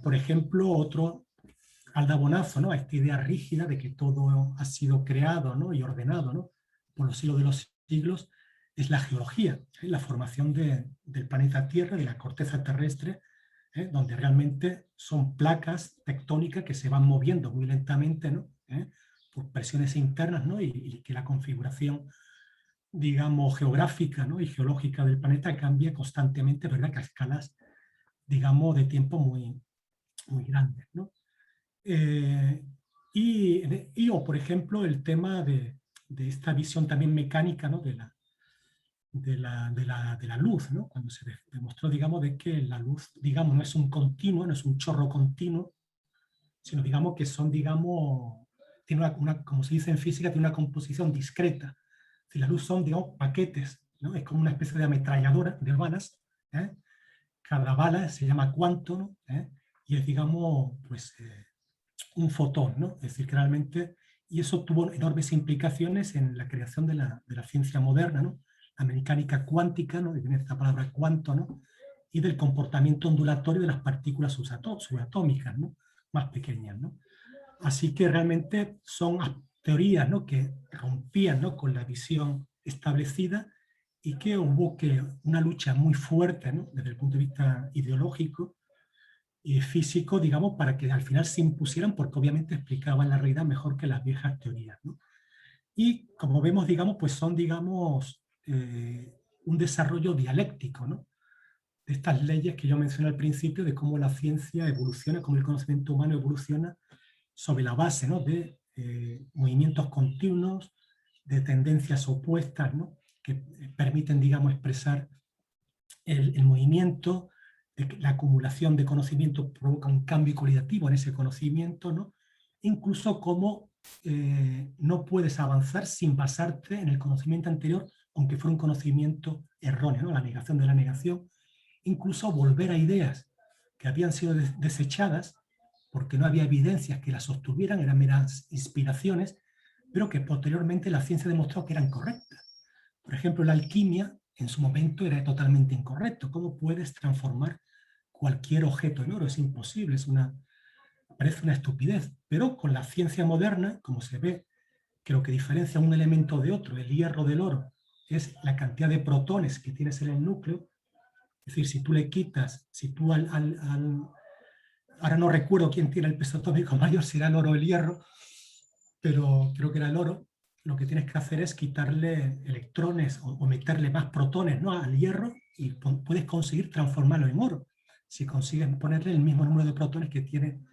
Por ejemplo, otro aldabonazo, ¿no? a esta idea rígida de que todo ha sido creado, ¿no? y ordenado, ¿no? por los siglos de los siglos, es la geología, la formación del planeta Tierra, de la corteza terrestre, donde realmente son placas tectónicas que se van moviendo muy lentamente, ¿no? por presiones internas, ¿no? y que la configuración, digamos, geográfica, ¿no? y geológica del planeta cambia constantemente, ¿verdad? que a escalas, digamos, de tiempo muy, muy grandes, ¿no? O, por ejemplo, el tema de esta visión también mecánica, ¿no? de la luz, ¿no? Cuando se demostró, digamos, de que la luz, digamos, no es un continuo, no es un chorro continuo, sino digamos que son, digamos, tiene como se dice en física, tiene una composición discreta. Si la luz son, digamos, paquetes, ¿no? Es como una especie de ametralladora de balas, ¿eh? Cada bala se llama cuánto, ¿no? Y es, digamos, pues un fotón, ¿no? Es decir, que realmente, y eso tuvo enormes implicaciones en la creación de la ciencia moderna, ¿no? La mecánica cuántica, ¿no? Viene esta palabra cuánto, ¿no? Y del comportamiento ondulatorio de las partículas subatómicas, ¿no? Más pequeñas, ¿no? Así que realmente son teorías, ¿no? Que rompían, ¿no? Con la visión establecida y que hubo una lucha muy fuerte, ¿no? Desde el punto de vista ideológico y físico, digamos, para que al final se impusieran, porque obviamente explicaban la realidad mejor que las viejas teorías, ¿no? Y como vemos, digamos, pues son, digamos, un desarrollo dialéctico, ¿no? De estas leyes que yo mencioné al principio, de cómo la ciencia evoluciona, cómo el conocimiento humano evoluciona sobre la base, ¿no? De movimientos continuos, de tendencias opuestas, ¿no? Que permiten, digamos, expresar el movimiento, de que la acumulación de conocimiento provoca un cambio cualitativo en ese conocimiento, ¿no? Incluso cómo no puedes avanzar sin basarte en el conocimiento anterior, aunque fuera un conocimiento erróneo, ¿no? La negación de la negación, incluso volver a ideas que habían sido desechadas porque no había evidencias que las sostuvieran, eran meras inspiraciones, pero que posteriormente la ciencia demostró que eran correctas. Por ejemplo, la alquimia en su momento era totalmente incorrecto. ¿Cómo puedes transformar cualquier objeto en oro? Es imposible, parece una estupidez. Pero con la ciencia moderna, como se ve que lo que diferencia un elemento de otro, el hierro del oro, es la cantidad de protones que tienes en el núcleo. Es decir, si tú le quitas, si tú ahora no recuerdo quién tiene el peso atómico mayor, si era el oro o el hierro, pero creo que era el oro, lo que tienes que hacer es quitarle electrones o meterle más protones, ¿no? Al hierro, y puedes conseguir transformarlo en oro, si consigues ponerle el mismo número de protones que tiene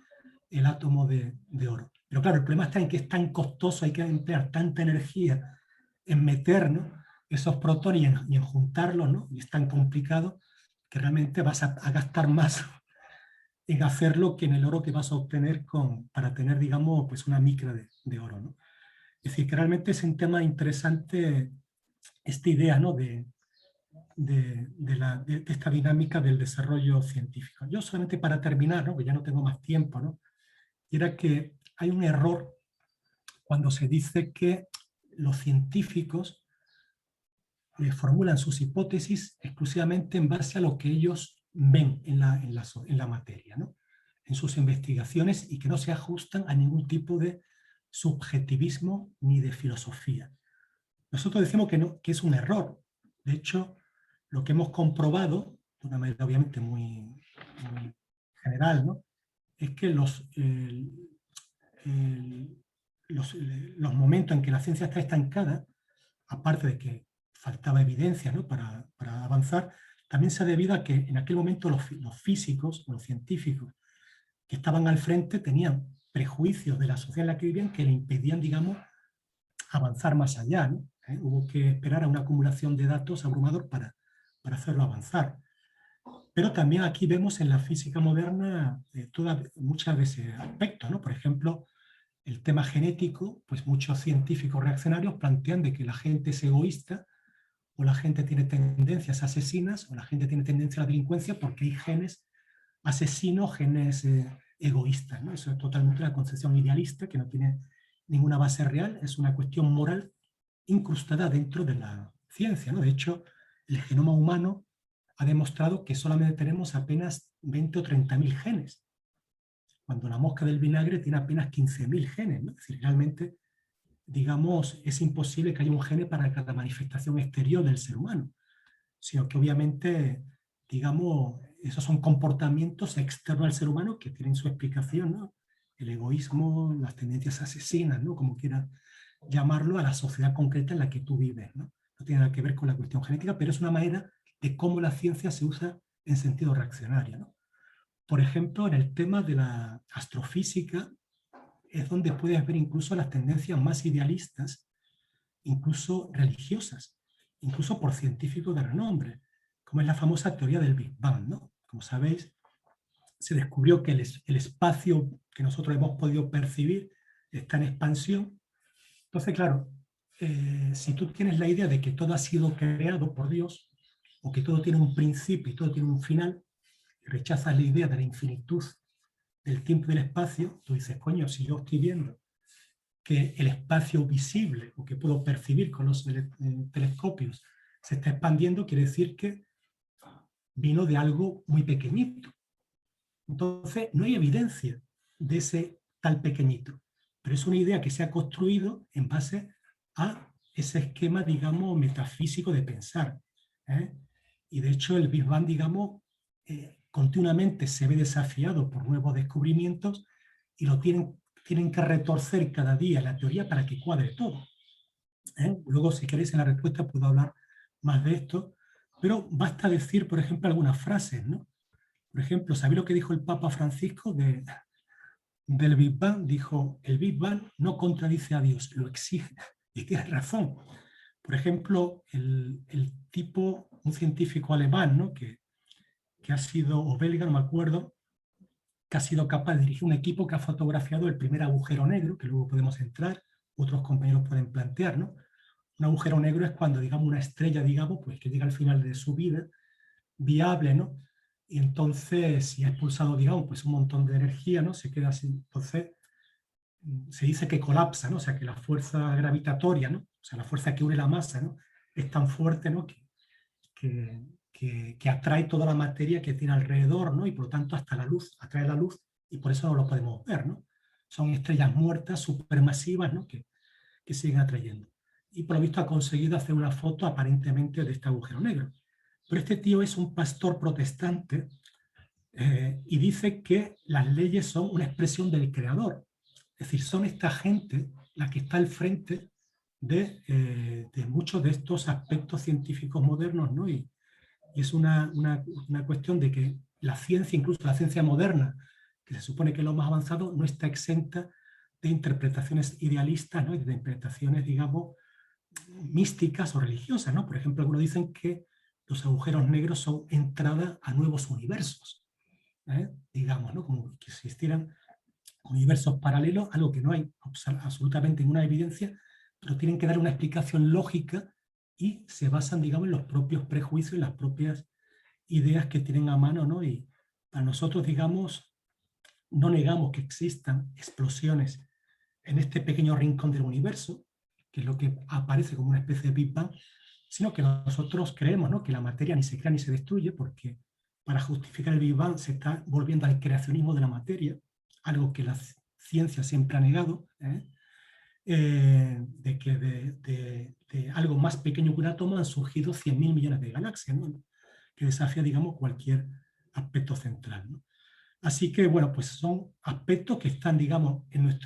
el átomo de oro. Pero claro, el problema está en que es tan costoso, hay que emplear tanta energía en meter, ¿no? Esos protones y en juntarlos, ¿no? Y es tan complicado que realmente vas a gastar más en hacerlo que en el oro que vas a obtener para tener, digamos, pues una micra de oro, ¿no? Es decir, que realmente es un tema interesante esta idea, ¿no? De esta dinámica del desarrollo científico. Yo solamente para terminar, ¿no? Que ya no tengo más tiempo, ¿no? Era que hay un error cuando se dice que los científicos formulan sus hipótesis exclusivamente en base a lo que ellos ven en la materia, ¿no? En sus investigaciones, y que no se ajustan a ningún tipo de subjetivismo ni de filosofía. Nosotros decimos que, no, que es un error. De hecho, lo que hemos comprobado, de una manera obviamente muy general, ¿no? Es que los momentos en que la ciencia está estancada, aparte de que faltaba evidencia, ¿no? para avanzar, también se ha debido a que en aquel momento los físicos, los científicos que estaban al frente tenían prejuicios de la sociedad en la que vivían que le impedían, digamos, avanzar más allá, ¿no? Hubo que esperar a una acumulación de datos abrumador para hacerlo avanzar. Pero también aquí vemos en la física moderna muchas de ese aspecto, ¿no? Por ejemplo, el tema genético, pues muchos científicos reaccionarios plantean de que la gente es egoísta, o la gente tiene tendencias asesinas, o la gente tiene tendencia a la delincuencia porque hay genes asesinos, genes egoístas, ¿no? Eso es totalmente una concepción idealista que no tiene ninguna base real, es una cuestión moral incrustada dentro de la ciencia, ¿no? De hecho, el genoma humano ha demostrado que solamente tenemos apenas 20 o 30.000 genes, cuando la mosca del vinagre tiene apenas 15.000 genes, ¿no? Es decir, realmente, digamos, es imposible que haya un gene para cada manifestación exterior del ser humano, sino que obviamente, digamos, esos son comportamientos externos al ser humano que tienen su explicación, ¿no? El egoísmo, las tendencias asesinas, ¿no? Como quieras llamarlo, a la sociedad concreta en la que tú vives, ¿no? No tiene nada que ver con la cuestión genética, pero es una manera de cómo la ciencia se usa en sentido reaccionario, ¿no? Por ejemplo, en el tema de la astrofísica es donde puedes ver incluso las tendencias más idealistas, incluso religiosas, incluso por científicos de renombre, como es la famosa teoría del Big Bang, ¿no? Como sabéis, se descubrió que el espacio que nosotros hemos podido percibir está en expansión. Entonces, claro, si tú tienes la idea de que todo ha sido creado por Dios, o que todo tiene un principio y todo tiene un final, y rechazas la idea de la infinitud del tiempo y del espacio, tú dices, coño, si yo estoy viendo que el espacio visible, o que puedo percibir con los telescopios, se está expandiendo, quiere decir que vino de algo muy pequeñito. Entonces, no hay evidencia de ese tal pequeñito, pero es una idea que se ha construido en base a ese esquema, digamos, metafísico de pensar. Y de hecho el Big Bang, digamos, continuamente se ve desafiado por nuevos descubrimientos y lo tienen que retorcer cada día la teoría para que cuadre todo. Luego, si queréis, en la respuesta puedo hablar más de esto, pero basta decir, por ejemplo, algunas frases, ¿no? Por ejemplo, ¿sabéis lo que dijo el Papa Francisco del Big Bang? Dijo, el Big Bang no contradice a Dios, lo exige. Y tiene razón. Por ejemplo, el tipo, un científico alemán, ¿no? que ha sido, o belga, no me acuerdo, que ha sido capaz de dirigir un equipo que ha fotografiado el primer agujero negro, que luego podemos entrar, otros compañeros pueden plantear, ¿no? Un agujero negro es cuando, digamos, una estrella, digamos, pues que llega al final de su vida, viable, ¿no? Y entonces, si ha expulsado, digamos, pues un montón de energía, ¿no? Se queda así. Entonces, se dice que colapsa, ¿no? O sea, que la fuerza gravitatoria, ¿no? O sea, la fuerza que une la masa, ¿no? Es tan fuerte, ¿no? Que atrae toda la materia que tiene alrededor, ¿no? Y por lo tanto hasta la luz, atrae la luz y por eso no lo podemos ver, ¿no? Son estrellas muertas, supermasivas, ¿no? Que siguen atrayendo. Y por lo visto ha conseguido hacer una foto aparentemente de este agujero negro. Pero este tío es un pastor protestante y dice que las leyes son una expresión del creador. Es decir, son esta gente la que está al frente de muchos de estos aspectos científicos modernos, ¿no? Y es una cuestión de que la ciencia, incluso la ciencia moderna, que se supone que es lo más avanzado, no está exenta de interpretaciones idealistas, ¿no? Y de interpretaciones, digamos, místicas o religiosas, ¿no? Por ejemplo, algunos dicen que los agujeros negros son entrada a nuevos universos, digamos, ¿no? Como que existieran universos paralelos, algo que no hay absolutamente ninguna evidencia, pero tienen que dar una explicación lógica y se basan, digamos, en los propios prejuicios y las propias ideas que tienen a mano, ¿no? Y para nosotros, digamos, no negamos que existan explosiones en este pequeño rincón del universo, que es lo que aparece como una especie de Big Bang, sino que nosotros creemos, ¿no? Que la materia ni se crea ni se destruye, porque para justificar el Big Bang se está volviendo al creacionismo de la materia, algo que la ciencia siempre ha negado, de que de algo más pequeño que un átomo han surgido 100.000 millones de galaxias, ¿no? Que desafía, digamos, cualquier aspecto central, ¿no? Así que, bueno, pues son aspectos que están, digamos, en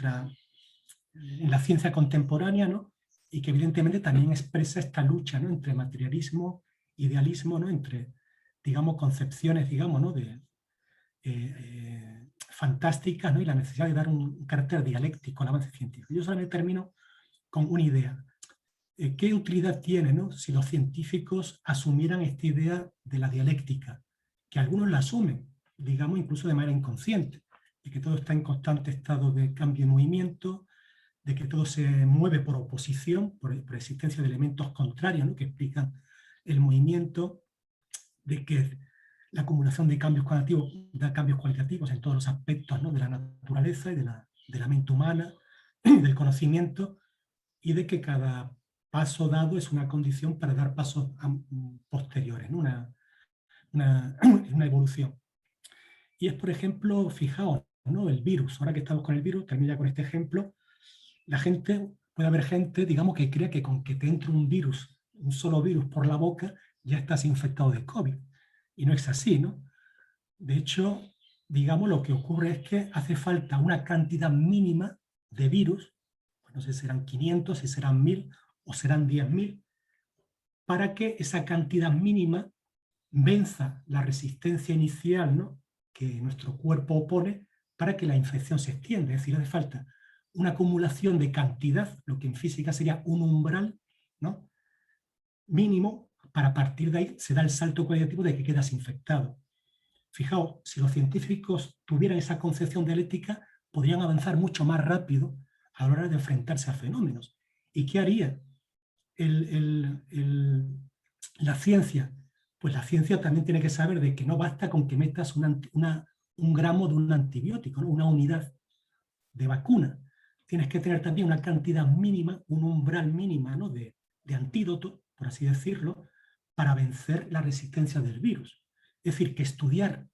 la ciencia contemporánea, ¿no? Y que evidentemente también expresa esta lucha, ¿no? Entre materialismo, idealismo, ¿no? Entre, digamos, concepciones, digamos, ¿no? Fantásticas, ¿no? Y la necesidad de dar un carácter dialéctico al avance científico. Yo solamente termino con una idea. ¿Qué utilidad tiene, ¿no? Si los científicos asumieran esta idea de la dialéctica? Que algunos la asumen, digamos, incluso de manera inconsciente, de que todo está en constante estado de cambio y movimiento, de que todo se mueve por oposición, por existencia de elementos contrarios, ¿no? Que explican el movimiento, de que la acumulación de cambios cualitativos da cambios cualitativos en todos los aspectos, ¿no? De la naturaleza y de la mente humana, del conocimiento, y de que cada paso dado es una condición para dar pasos posteriores, ¿no? Una evolución. Y es, por ejemplo, fijaos, ¿no? El virus. Ahora que estamos con el virus, termino ya con este ejemplo. La gente, puede haber gente, digamos, que cree que con que te entre un virus, un solo virus por la boca, ya estás infectado de COVID. Y no es así, ¿no? De hecho, digamos, lo que ocurre es que hace falta una cantidad mínima de virus, pues no sé si serán 500, si serán 1000 o serán 10.000, para que esa cantidad mínima venza la resistencia inicial, ¿no? Que nuestro cuerpo opone para que la infección se extienda. Es decir, hace falta una acumulación de cantidad, lo que en física sería un umbral, ¿no? Mínimo, para partir de ahí se da el salto cualitativo de que quedas infectado. Fijaos, si los científicos tuvieran esa concepción dialéctica, podrían avanzar mucho más rápido a la hora de enfrentarse a fenómenos. ¿Y qué haría la ciencia? Pues la ciencia también tiene que saber de que no basta con que metas un gramo de un antibiótico, ¿no? Una unidad de vacuna. Tienes que tener también una cantidad mínima, un umbral mínimo, ¿no? de antídoto, por así decirlo, para vencer la resistencia del virus. Es decir, que estudiar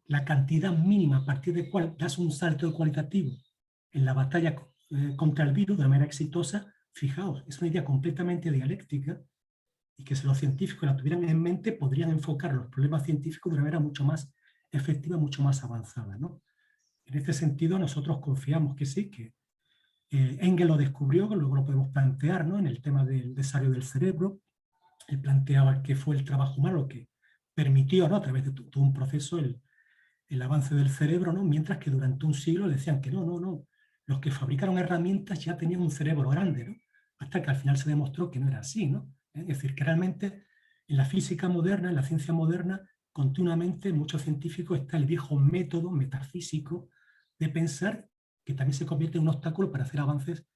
la cantidad mínima a partir de cual das un salto cualitativo en la batalla contra el virus de manera exitosa, fijaos, es una idea completamente dialéctica, y que si los científicos la tuvieran en mente podrían enfocar los problemas científicos de una manera mucho más efectiva, mucho más avanzada, ¿no? En este sentido, nosotros confiamos que sí, que Engel lo descubrió, luego lo podemos plantear, ¿no? En el tema del desarrollo del cerebro. Él planteaba que fue el trabajo humano lo que permitió, ¿no? A través de todo un proceso, el avance del cerebro, ¿no? Mientras que durante un siglo decían que no, los que fabricaron herramientas ya tenían un cerebro grande, ¿no? Hasta que al final se demostró que no era así, ¿no? Es decir, que realmente en la física moderna, en la ciencia moderna, continuamente en muchos científicos está el viejo método metafísico de pensar, que también se convierte en un obstáculo para hacer avances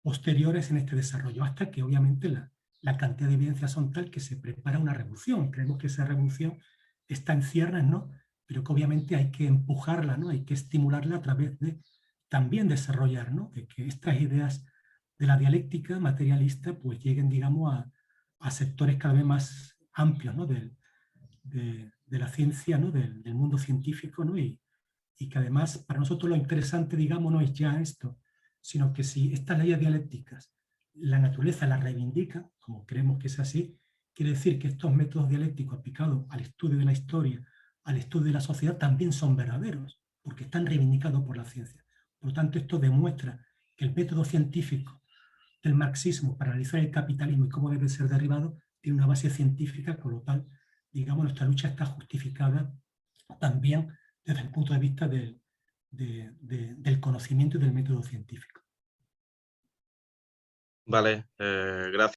posteriores en este desarrollo, hasta que obviamente la cantidad de evidencias son tal que se prepara una revolución. Creemos que esa revolución está en ciernes, ¿no? Pero que obviamente hay que empujarla, ¿no? Hay que estimularla a través de también desarrollar, ¿no? De que estas ideas de la dialéctica materialista pues lleguen, digamos, a sectores cada vez más amplios, ¿no? De la ciencia, ¿no? Del mundo científico, ¿no? Y que además para nosotros lo interesante, digamos, no es ya esto, sino que si estas leyes dialécticas la naturaleza las reivindica, como creemos que es así, quiere decir que estos métodos dialécticos aplicados al estudio de la historia, al estudio de la sociedad, también son verdaderos, porque están reivindicados por la ciencia. Por lo tanto, esto demuestra que el método científico del marxismo para analizar el capitalismo y cómo debe ser derribado tiene una base científica, con lo cual, digamos, nuestra lucha está justificada también desde el punto de vista del conocimiento y del método científico. Vale, gracias.